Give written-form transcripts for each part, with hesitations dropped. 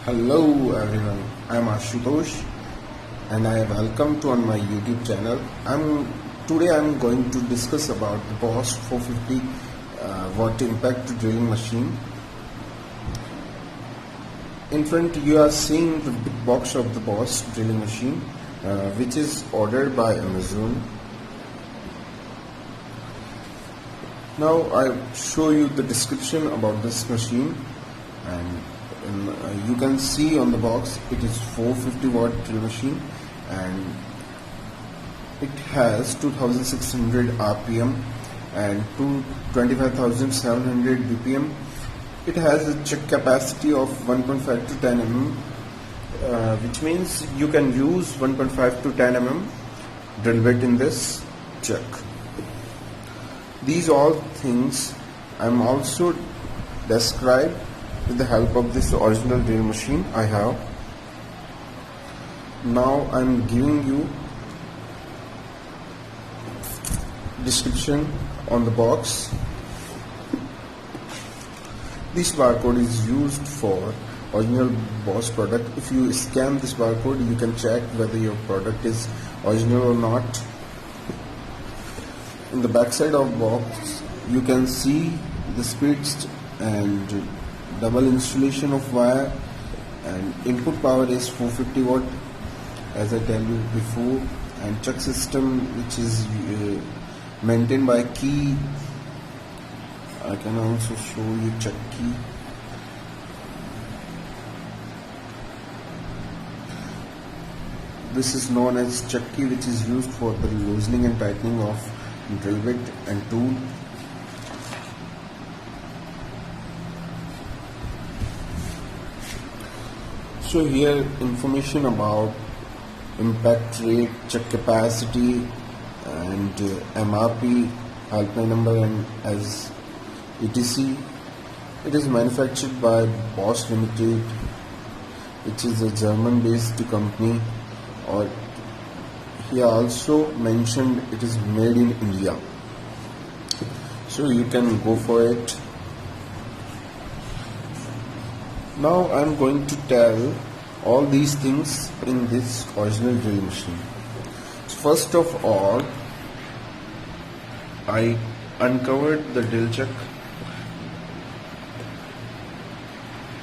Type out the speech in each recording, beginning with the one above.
Hello everyone, I am Ashutosh and I welcome to on my YouTube channel. Today I'm going to discuss about the bosh 450 watt impact drilling machine. In front you are seeing the big box of the bosh drilling machine which is ordered by Amazon. Now I show you the description about this machine, and you can see on the box it is 450 watt drill machine and it has 2600 rpm and 25,700 bpm. It has a chuck capacity of 1.5 to 10 mm, which means you can use 1.5 to 10 mm drill bit in this chuck. These all things I am also described with the help of this original drill machine I have. Now I am giving you description on the box. This barcode is used for original bosh product. If you scan this barcode, you can check whether your product is original or not. In the back side of box you can see the speeds and double installation of wire, and input power is 450 watt as I tell you before, and chuck system which is maintained by key. I can also show you chuck key. This is known as chuck key, which is used for the loosening and tightening of drill bit and tool. So here information about impact rate, chuck capacity and MRP, helpline number and as etc. It is manufactured by Bosch Limited, which is a German based company, or here also mentioned it is made in India, so you can go for it. Now I am going to tell all these things in this original drill machine. So first of all, I uncovered the drill chuck.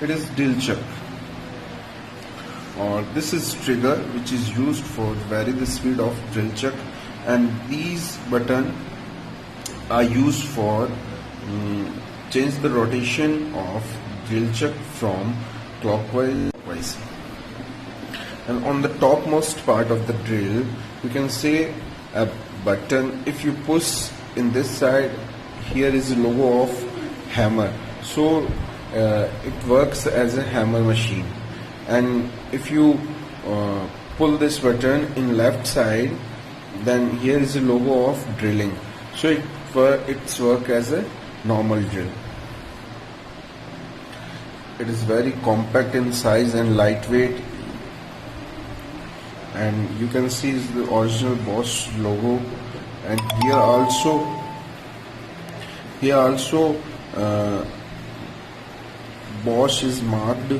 It is drill chuck, or this is trigger which is used for vary the speed of drill chuck, and these buttons are used for change the rotation of drill chuck from clockwise. And on the topmost part of the drill you can see a button. If you push in this side, here is a logo of hammer, so it works as a hammer machine. And if you pull this button in left side, then here is a logo of drilling, so it's work as a normal drill. It is very compact in size and lightweight, and you can see the original Bosch logo, and here also Bosch is marked.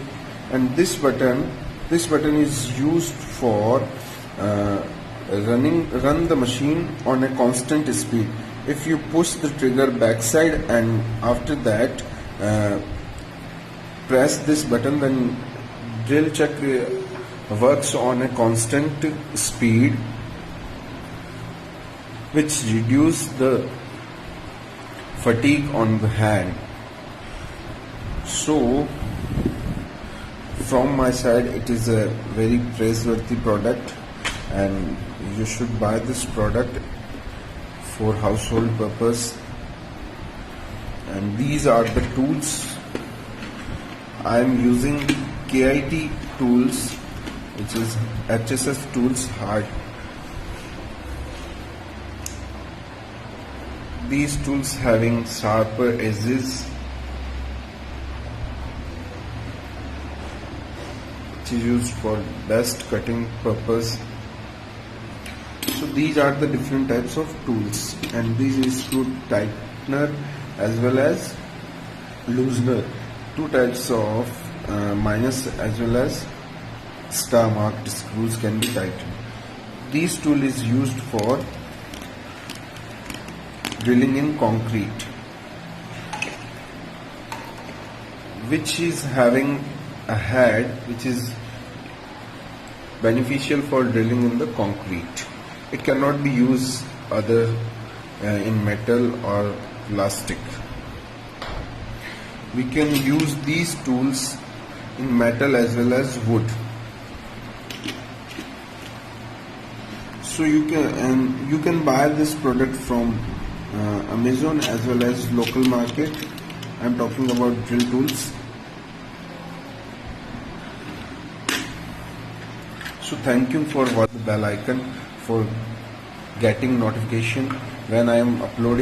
And this button is used for run the machine on a constant speed. If you push the trigger backside and after that press this button, then drill chuck works on a constant speed, which reduces the fatigue on the hand. So from my side, it is a very praiseworthy product, and you should buy this product for household purpose. And these are the tools. I am using KIT tools, which is HSS tools hard. These tools having sharper edges, which is used for best cutting purpose. So these are the different types of tools, and these is screw tightener as well as loosener. Two types of minus as well as star marked screws can be tightened. This tool is used for drilling in concrete, which is having a head which is beneficial for drilling in the concrete. It cannot be used other in metal or plastic. We can use these tools in metal as well as wood. So you can buy this product from Amazon as well as local market. I am talking about drill tools. So thank you for watching the bell icon for getting notification when I am uploading